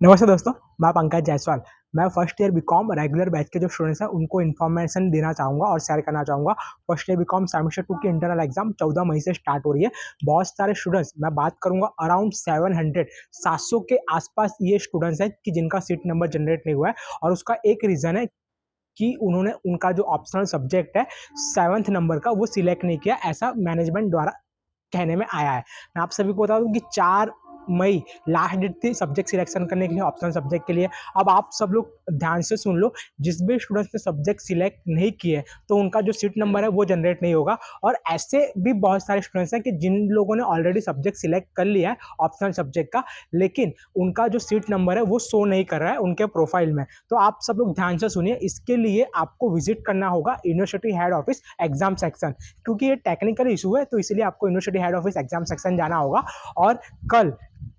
नमस्ते दोस्तों, मैं पंकज जायसवाल। मैं first year BCom regular batch के जो स्टूडेंट्स हैं उनको इन्फॉर्मेशन देना चाहूँगा और शेयर करना चाहूँगा। फर्स्ट ईयर बीकॉम सेमेस्टर 2 की इंटरनल एग्जाम 14 मई से स्टार्ट हो रही है। बहुत सारे स्टूडेंट्स, मैं बात करूँगा अराउंड 700 के आसपास ये स्टूडेंट्स हैं कि जिनका सीट नंबर जनरेट नहीं हुआ है। और उसका एक रीज़न है कि उन्होंने उनका जो ऑप्शनल सब्जेक्ट है 7th नंबर का वो सिलेक्ट नहीं किया, ऐसा मैनेजमेंट द्वारा कहने में आया है। मैं आप सभी को बता दूँ कि 4 मई लास्ट डेट थी सब्जेक्ट सिलेक्शन करने के लिए, ऑप्शनल सब्जेक्ट के लिए। अब आप सब लोग ध्यान से सुन लो, जिस भी स्टूडेंट्स ने सब्जेक्ट सिलेक्ट नहीं किए तो उनका जो सीट नंबर है वो जनरेट नहीं होगा। और ऐसे भी बहुत सारे स्टूडेंट्स हैं कि जिन लोगों ने ऑलरेडी सब्जेक्ट सिलेक्ट कर लिया है ऑप्शनल सब्जेक्ट का, लेकिन उनका जो सीट नंबर है वो शो नहीं कर रहा है उनके प्रोफाइल में। तो आप सब लोग ध्यान से सुनिए, इसके लिए आपको विजिट करना होगा university head office exam section, क्योंकि ये टेक्निकल इशू है तो इसलिए आपको university head office exam section जाना होगा। और कल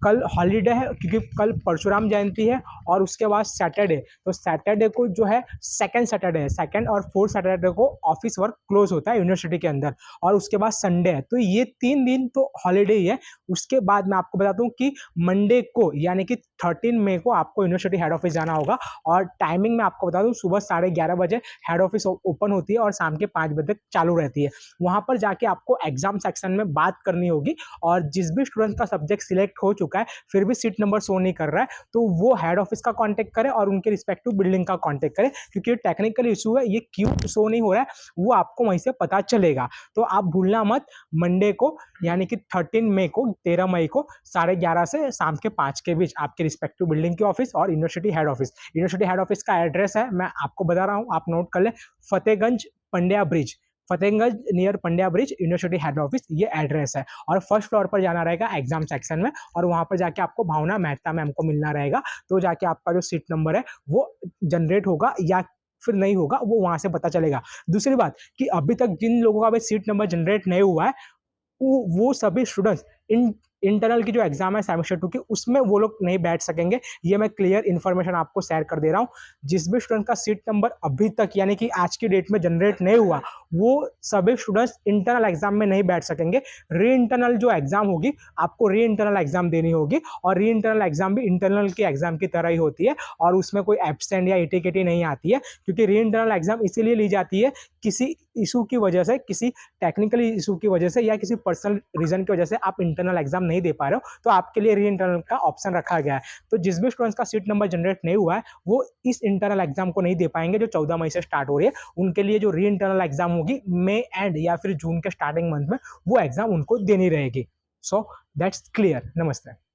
कल हॉलीडे है क्योंकि कल परशुराम जयंती है और उसके बाद सैटरडे, तो सैटरडे को जो है सेकंड सैटरडे है, सेकंड और फोर्थ सैटरडे को ऑफिस वर्क क्लोज होता है यूनिवर्सिटी के अंदर। और उसके बाद संडे है, तो ये 3 दिन तो हॉलीडे ही है। उसके बाद मैं आपको बताता हूँ कि मंडे को यानी कि 13 मई को आपको यूनिवर्सिटी हेड ऑफिस जाना होगा। और टाइमिंग मैं आपको बता दूँ, सुबह 11:30 बजे हेड ऑफिस ओपन होती है और शाम के 5 बजे तक चालू रहती है। वहाँ पर जाके आपको एग्जाम सेक्शन में बात करनी होगी। और जिस भी स्टूडेंट का सब्जेक्ट सिलेक्ट हो चुका है फिर भी सीट नंबर शो नहीं कर रहा है, तो वो हेड ऑफिस का कांटेक्ट करे और उनके रिस्पेक्टिव बिल्डिंग का कांटेक्ट करे, क्योंकि टेक्निकल इशू है, ये क्यों शो नहीं हो रहा है वो आपको वहीं से पता चलेगा। तो आप भूलना मत, मंडे को यानी कि 13 मई को 11:30 से शाम के 5 के बीच आपके रिस्पेक्टिव बिल्डिंग के ऑफिस और university head office. University head office का एड्रेस है, मैं आपको बता रहा हूँ, आप नोट कर ले। Fatehganj Pandya bridge, Fatehganj near Pandya bridge, university head office, ये एड्रेस है। और फर्स्ट फ्लोर पर जाना रहेगा एग्जाम सेक्शन में, और वहां पर जाके आपको भावना मेहता मैम को मिलना रहेगा। तो जाके आपका जो सीट नंबर है वो जनरेट होगा या फिर नहीं होगा वो वहां से पता चलेगा। दूसरी बात कि अभी तक जिन लोगों का भी सीट नंबर जनरेट नहीं हुआ है वो सभी स्टूडेंट्स इन इंटरनल की जो एग्जाम है सेमेस्टर 2 की, उसमें वो लोग नहीं बैठ सकेंगे। ये मैं क्लियर इन्फॉर्मेशन आपको शेयर कर दे रहा हूँ। जिस भी स्टूडेंट का सीट नंबर अभी तक यानी कि आज की डेट में जनरेट नहीं हुआ, वो सभी स्टूडेंट्स इंटरनल एग्जाम में नहीं बैठ सकेंगे। री इंटरनल जो एग्जाम होगी, आपको री इंटरनल एग्जाम देनी होगी, और री इंटरनल एग्जाम भी इंटरनल की एग्जाम की तरह ही होती है और उसमें कोई एब्सेंट या इटिकेटी नहीं आती है। क्योंकि री इंटरनल एग्जाम इसीलिए ली जाती है, किसी इशू की वजह से, किसी टेक्निकल इशू की वजह से या किसी पर्सनल रीजन की वजह से आप इंटरनल एग्जाम नहीं दे पा रहे हो, तो आपके लिए री इंटरनल का ऑप्शन रखा गया है। तो जिस भी स्टूडेंट्स का सीट नंबर जनरेट नहीं हुआ है वो इस इंटरनल एग्जाम को नहीं दे पाएंगे जो 14 मई से स्टार्ट हो रही है। उनके लिए जो री इंटरनल एग्जाम होगी मई एंड या फिर जून के स्टार्टिंग मंथ में, वो एग्जाम उनको देनी रहेगी। So that's clear. नमस्ते।